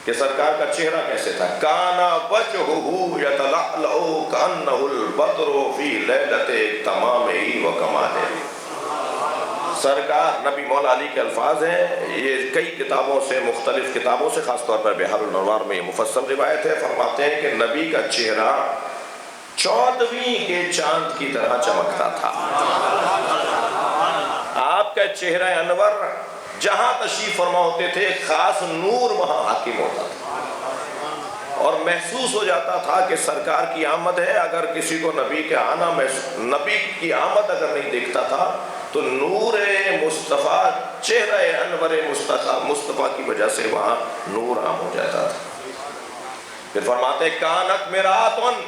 کہ سرکار کا چہرہ کیسے تھا. کانا وجہہ یتلألأ کأنہ البدر فی لیلۃ تمامہ و کمالہ. سرکار نبی مولا علی کے الفاظ ہیں، یہ کئی کتابوں سے، مختلف کتابوں سے، خاص طور پر بحار الانوار میں یہ مفصل روایت ہے. فرماتے ہیں کہ نبی کا چہرہ 14ویں کے چاند کی طرح چمکتا تھا. آپ کا چہرہ انور جہاں تشریف فرما ہوتے تھے خاص نور وہاں حاکم ہوتا تھا، اور محسوس ہو جاتا تھا کہ سرکار کی آمد ہے. اگر کسی کو نبی کے آنا، نبی کی آمد اگر نہیں دیکھتا تھا تو نور مصطفیٰ، چہرہ انور مصطفیٰ کی وجہ سے وہاں نور عام ہو جاتا تھا. پھر فرماتے کانت مرآتن،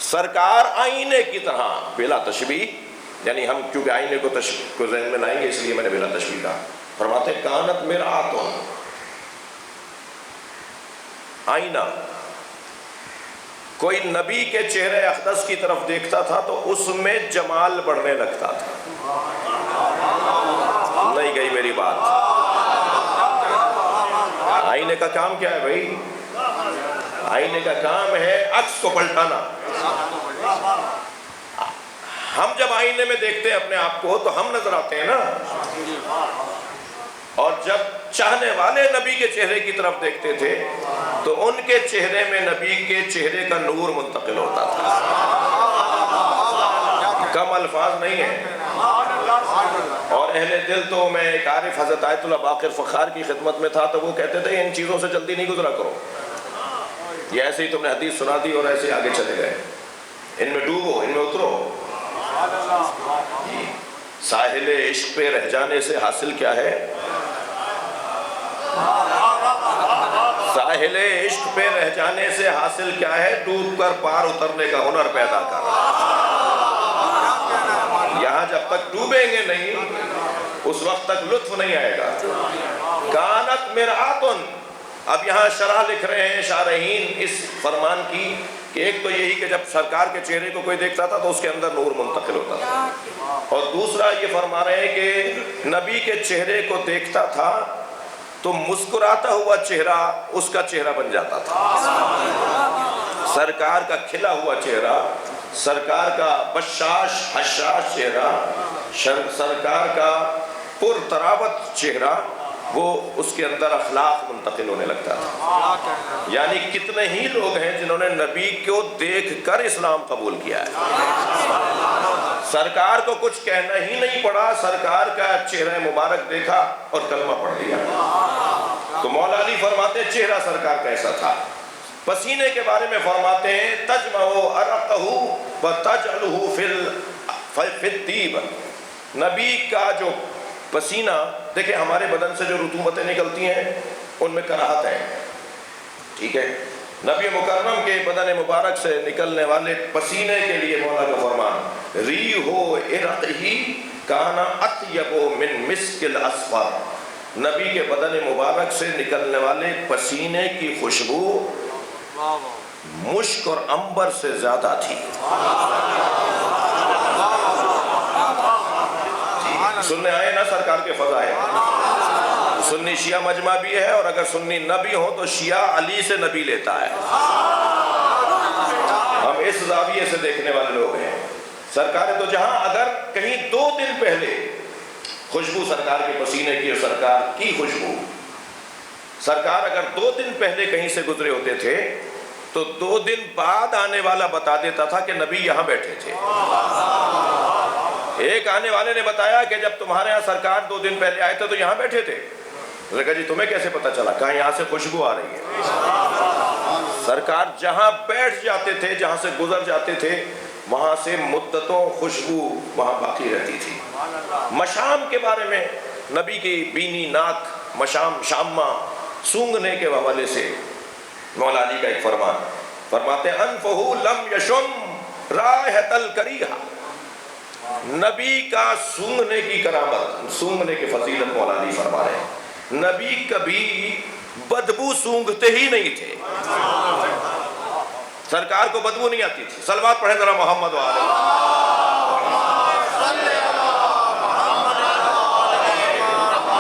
سرکار آئینے کی طرح، بلا تشبیہ، یعنی ہم کیونکہ آئینے کو ذہن میں لائیں گے اس لیے میں نے بلا تشبیہ کہا. فرماتے کانت مرآتن، آئینہ. کوئی نبی کے چہرے اقدس کی طرف دیکھتا تھا تو اس میں جمال بڑھنے لگتا تھا. نہیں گئی میری بات. آئینے کا کام کیا ہے بھائی؟ آئینے کا کام ہے عکس کو پلٹانا. ہم جب آئینے میں دیکھتے ہیں اپنے آپ کو تو ہم نظر آتے ہیں نا، اور جب چاہنے والے نبی کے چہرے کی طرف دیکھتے تھے تو ان کے چہرے میں نبی کے چہرے کا نور منتقل ہوتا تھا. کم الفاظ نہیں ہیں. اور اہل دل تو، میں ایک عارف حضرت آیت اللہ باقر فخار کی خدمت میں تھا تو وہ کہتے تھے ان چیزوں سے جلدی نہیں گزرا کرو، یہ ایسے ہی تم نے حدیث سنا دی اور ایسے ہی آگے چلے گئے. ان میں ڈوبو، ان میں اترو. ساحل عشق پہ رہ جانے سے حاصل کیا ہے؟ ساحل عشق پہ رہ جانے سے حاصل کیا ہے؟ ڈوب کر پار اترنے کا ہنر پیدا کر. یہاں جب تک ڈوبیں گے نہیں اس وقت تک لطف نہیں آئے گا. کانت مرآتن. اب یہاں شرح لکھ رہے ہیں شارحین اس فرمان کی کہ ایک تو یہی کہ جب سرکار کے چہرے کو کوئی دیکھتا تھا تو اس کے اندر نور منتقل ہوتا تھا، اور دوسرا یہ فرما رہے ہیں کہ نبی کے چہرے کو دیکھتا تھا تو مسکراتا ہوا چہرہ اس کا چہرہ بن جاتا تھا. سرکار کا کھلا ہوا چہرہ، سرکار کا بشاش حشاش چہرہ، سرکار کا پر تراوت چہرہ، وہ اس کے اندر اخلاق منتقل ہونے لگتا تھا. یعنی کتنے ہی لوگ ہیں جنہوں نے نبی کو دیکھ کر اسلام قبول کیا ہے. سرکار کو کچھ کہنا ہی نہیں پڑا، سرکار کا چہرہ مبارک دیکھا اور کلمہ پڑھ لیا. تو مولا علی فرماتے چہرہ سرکار کیسا تھا. پسینے کے بارے میں فرماتے ہیں تجمع عرقہ وتجعلہ فی الطیب. نبی کا جو پسینہ، دیکھیں ہمارے بدن سے جو رطوبتیں نکلتی ہیں ان میں کراہت ہے، ٹھیک ہے. نبی مکرم کے بدن مبارک سے نکلنے والے پسینے کے لیے مولا کا فرمان ریح عرقہ کان اطیب من مسک الاصفر. نبی کے بدن مبارک سے نکلنے والے پسینے کی خوشبو مشک اور عنبر سے زیادہ تھی. سننے آئے نا سرکار کے فضائل. سنی شیعہ مجمع بھی ہے، اور اگر سنی نبی ہو تو شیعہ علی سے نبی لیتا ہے. ہم اس زاویے سے دیکھنے والے لوگ ہیں. سرکار تو جہاں اگر کہیں 2 دن پہلے خوشبو سرکار کے پسینے کی اور سرکار کی خوشبو، سرکار اگر 2 دن پہلے کہیں سے گزرے ہوتے تھے تو 2 دن بعد آنے والا بتا دیتا تھا کہ نبی یہاں بیٹھے تھے. ایک آنے والے نے بتایا کہ جب تمہارے ہاں سرکار 2 دن پہلے آئے تھے تو یہاں بیٹھے تھے. اس نے کہا جی تمہیں کیسے پتا چلا؟ کہاں یہاں سے خوشبو آ رہی ہے. سرکار جہاں بیٹھ جاتے تھے، جہاں سے گزر جاتے تھے، وہاں سے مدتوں خوشبو وہاں باقی رہتی تھی. مشام کے بارے میں نبی کی بینی، ناک، مشام، شامہ سونگھنے کے حوالے سے مولا علی کا ایک فرمان، فرماتے انفہ لم یشم رائحۃ الکریہہ. نبی کا سونگھنے کی کرامت، سونگھنے کی فضیلت مولا علی فرما رہے ہیں. نبی کبھی بدبو سونگھتے ہی نہیں تھے. سرکار کو بدبو نہیں آتی تھی. صلوات پڑھیں ذرا محمد وآلہ.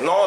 9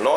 9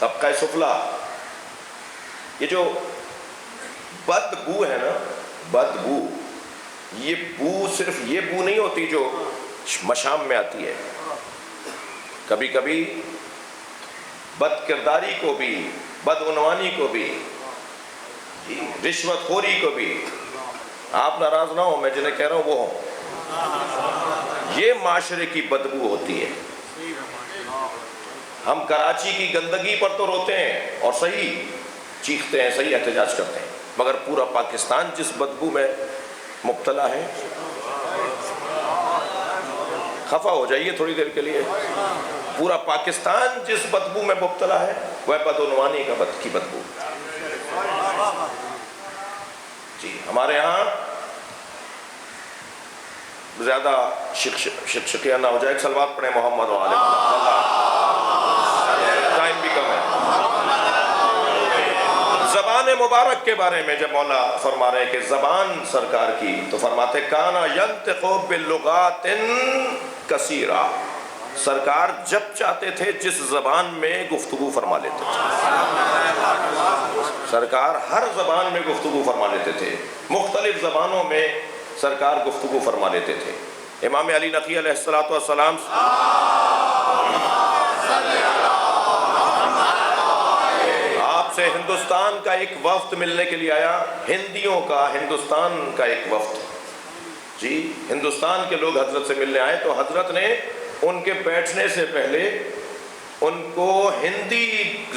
طبقہ سفلا، یہ جو بدبو ہے نا، بدبو، یہ بو صرف یہ بو نہیں ہوتی جو مشام میں آتی ہے، کبھی کبھی بد کرداری کو بھی، بدعنوانی کو بھی، رشوت خوری کو بھی، آپ ناراض نہ ہو، میں جنہیں کہہ رہا ہوں وہ ہوں، یہ معاشرے کی بدبو ہوتی ہے۔ ہم کراچی کی گندگی پر تو روتے ہیں اور صحیح چیختے ہیں، صحیح احتجاج کرتے ہیں، مگر پورا پاکستان جس بدبو میں مبتلا ہے، خفا ہو جائیے تھوڑی دیر کے لیے، پورا پاکستان جس بدبو میں مبتلا ہے وہ بدعنوانی کی بدبو۔ جی ہمارے ہاں زیادہ شکشکیہ نہ ہو جائے، ایک صلوات پڑھیں محمد و آل محمد، ٹائم بھی کم ہے۔ زبان مبارک کے بارے میں جب مولا فرما رہے ہیں کہ زبان سرکار کی، تو فرماتے کانا ینطق باللغات کثیرہ، سرکار جب چاہتے تھے جس زبان میں گفتگو فرما لیتے تھے، سرکار ہر زبان میں گفتگو فرما لیتے تھے، مختلف زبانوں میں سرکار گفتگو فرما لیتے تھے۔ امام علی نقی علیہ السلام آپ سے ہندوستان کا ایک وفد ملنے کے لیے آیا، ہندیوں کا، ہندوستان کا ایک وفد، جی ہندوستان کے لوگ حضرت سے ملنے آئے، تو حضرت نے ان کے بیٹھنے سے پہلے ان کو ہندی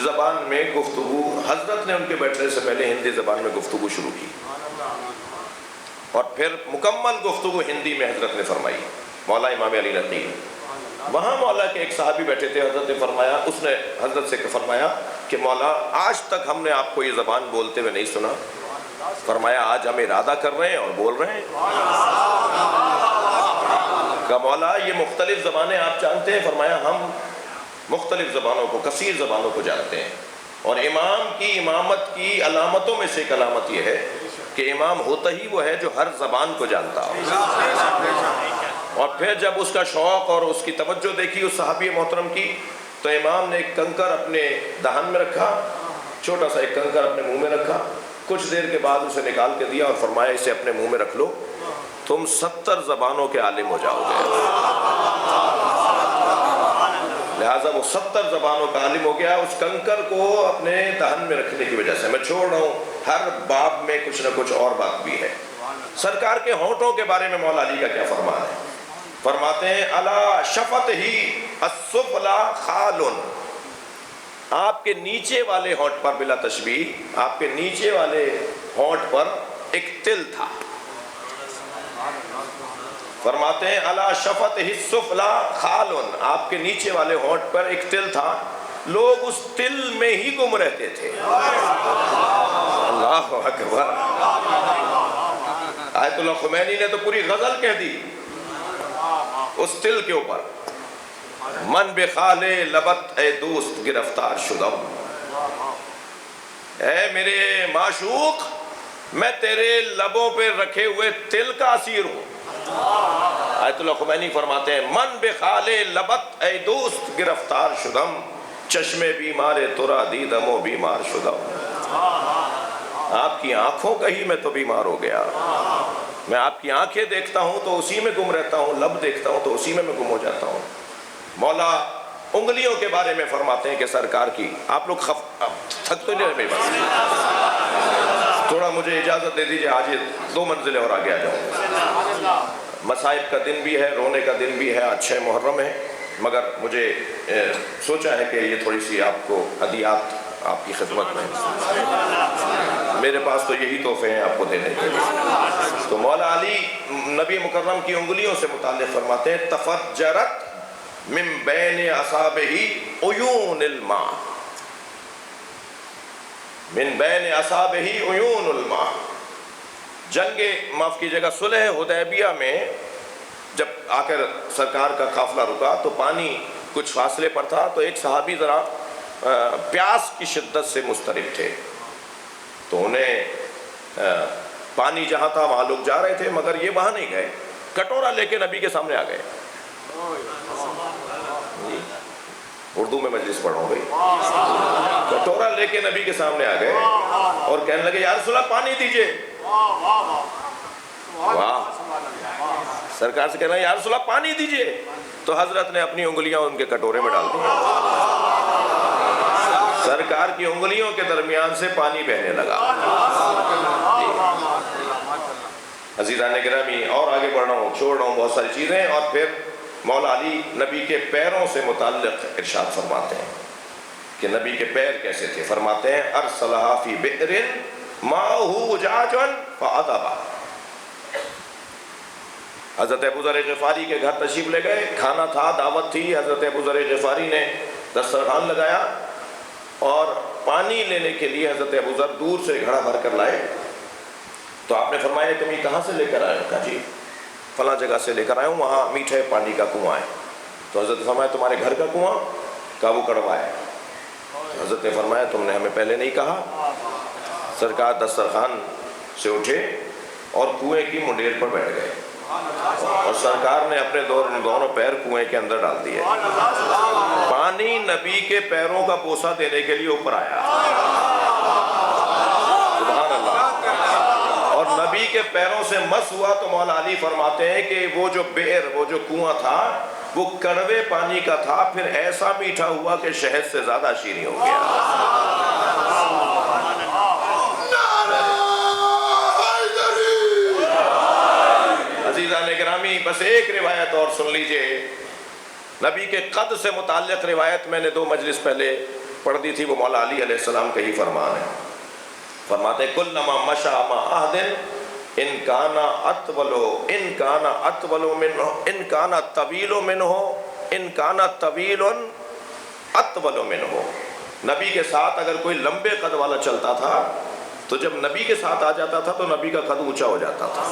زبان میں گفتگو، حضرت نے ان کے بیٹھنے سے پہلے ہندی زبان میں گفتگو شروع کی، اور پھر مکمل گفتگو ہندی میں حضرت نے فرمائی، مولا امام علی نقی۔ وہاں مولا کے ایک صحابی بیٹھے تھے، حضرت نے فرمایا، اس نے حضرت سے فرمایا کہ مولا آج تک ہم نے آپ کو یہ زبان بولتے ہوئے نہیں سنا، فرمایا آج ہم ارادہ کر رہے ہیں اور بول رہے ہیں۔ کہ مولا یہ مختلف زبانیں آپ جانتے ہیں؟ فرمایا ہم مختلف زبانوں کو، کثیر زبانوں کو جانتے ہیں، اور امام کی امامت کی علامتوں میں سے ایک علامت یہ ہے کہ امام ہوتا ہی وہ ہے جو ہر زبان کو جانتا ہو۔ اور پھر جب اس کا شوق اور اس کی توجہ دیکھی اس صحابی محترم کی، تو امام نے ایک کنکر اپنے دہن میں رکھا، چھوٹا سا ایک کنکر اپنے منہ میں رکھا، کچھ دیر کے بعد اسے نکال کے دیا اور فرمایا اسے اپنے منہ میں رکھ لو، تم 70 زبانوں کے عالم ہو جاؤ گے۔ لہٰذا وہ 70 زبانوں کا عالم ہو گیا اس کنکر کو اپنے دہن میں رکھنے کی وجہ سے۔ میں چھوڑ رہا ہوں، ہر باب میں کچھ نہ کچھ اور بات بھی ہے۔ سرکار کے ہونٹوں کے بارے میں مولا علی کا کیا فرمان ہے؟ فرماتے ہیں الا شفت ہی السفلا خال، آپ کے نیچے والے ہونٹ پر، بلا تشبیہ، آپ کے نیچے والے ہونٹ پر ایک تل تھا۔ فرماتے ہیں الا شفت ہی السفلا خال، آپ کے نیچے والے ہونٹ پر ایک تل تھا، لوگ اس تل میں ہی گم رہتے تھے۔ اللہ اکبر، آیت اللہ خمینی نے تو پوری غزل کہہ دی اس تل کے اوپر، من بخال لبت اے دوست گرفتار شدم، اے میرے معشوق میں تیرے لبوں پہ رکھے ہوئے تل کا اسیر ہوں۔ آیت اللہ خمینی فرماتے ہیں من بخال لبت اے دوست گرفتار شدم، چشمے بیمار ترا دیدم و بیمار شدم، آپ کی آنکھوں کا ہی میں تو بیمار ہو گیا، میں آپ کی آنکھیں دیکھتا ہوں تو اسی میں گم رہتا ہوں، لب دیکھتا ہوں تو اسی میں گم ہو جاتا ہوں۔ مولا انگلیوں کے بارے میں فرماتے ہیں کہ سرکار کی، آپ لوگ تھک تو نہیں رہے، بس تھوڑا مجھے اجازت دے دیجئے، آج یہ 2 منزلیں اور آگے آ جاؤں۔ مصائب کا دن بھی ہے، رونے کا دن بھی ہے، 6 محرم ہے، مگر مجھے سوچا ہے کہ یہ تھوڑی سی آپ کو ہدیات آپ کی خدمت میں، میرے پاس تو یہی تحفے ہیں آپ کو دینے کے لیے۔ تو مولا علی نبی مکرم کی انگلیوں سے متعلق فرماتے ہیں تفجرت من بین اصابعہ عیون الماء، من بین اصابعہ عیون الماء۔ جنگ، معاف کیجیے گا، صلح حدیبیہ میں جب آ کر سرکار کا قافلہ رکا تو پانی کچھ فاصلے پر تھا، تو ایک صحابی ذرا پیاس کی شدت سے مضطرب تھے، تو انہیں پانی جہاں تھا وہاں لوگ جا رہے تھے، مگر یہ وہاں نہیں گئے، کٹورا لے کے نبی کے سامنے آ گئے، اردو میں مجلس پڑھو بھائی. کٹورا لے کے نبی کے سامنے آ گئے اور کہنے لگے یا رسول اللہ پانی دیجئے. واہ, سرکار سے کہنا یا رسول اللہ پانی دیجئے, تو حضرت نے اپنی انگلیاں ان کے کٹورے میں ڈال دی. سرکار کی انگلیوں کے درمیان سے پانی بہنے لگا. عزیزان گرامی, اور آگے بڑھ رہا ہوں, چھوڑ رہا ہوں بہت ساری چیزیں, اور پھر مولا علی نبی کے پیروں سے متعلق ارشاد فرماتے ہیں کہ نبی کے پیر کیسے تھے. فرماتے ہیں ارسلہا فی بئر ماؤہ اجاج فعذبا. حضرت ابو ذر غفاری کے گھر تشریف لے گئے, کھانا تھا, دعوت تھی. حضرت ابو ذر غفاری نے دسترخوان لگایا اور پانی لینے کے لیے حضرت ابو ذر دور سے گھڑا بھر کر لائے. تو آپ نے فرمایا تم یہ کہاں سے لے کر آئے ہو؟ کہا جی فلاں جگہ سے لے کر آئے ہوں, وہاں میٹھے پانی کا کنواں ہے. تو حضرت نے فرمایا تمہارے گھر کا کنواں؟ کہا وہ کڑوا ہے. حضرت نے فرمایا تم نے ہمیں پہلے نہیں کہا. سرکار دسترخوان سے اٹھے اور کنویں کی منڈیر پر بیٹھ گئے, اور سرکار نے اپنے دونوں پیر کنویں کے اندر ڈال دیے. پانی نبی کے پیروں کا بوسہ دینے کے لیے اوپر آیا. سبحان اللہ. اور نبی کے پیروں سے مس ہوا تو مولا علی فرماتے ہیں کہ وہ جو بئر, وہ جو کنواں تھا, وہ کڑوے پانی کا تھا, پھر ایسا میٹھا ہوا کہ شہد سے زیادہ شیریں ہو گیا. عزیزان گرامی, بس ایک روایت اور سن لیجئے. نبی کے قد سے متعلق روایت میں نے 2 مجلس پہلے پڑھ دی تھی, وہ مولا علی علیہ السلام کا ہی فرمان ہے. فرماتے ہیں کلما مشا مع عہد ان کانا اطول منہ ان کانا طویل منہ ان کانا طویل اطول منہ. نبی کے ساتھ اگر کوئی لمبے قد والا چلتا تھا تو جب نبی کے ساتھ آ جاتا تھا تو نبی کا قد اونچا ہو جاتا تھا.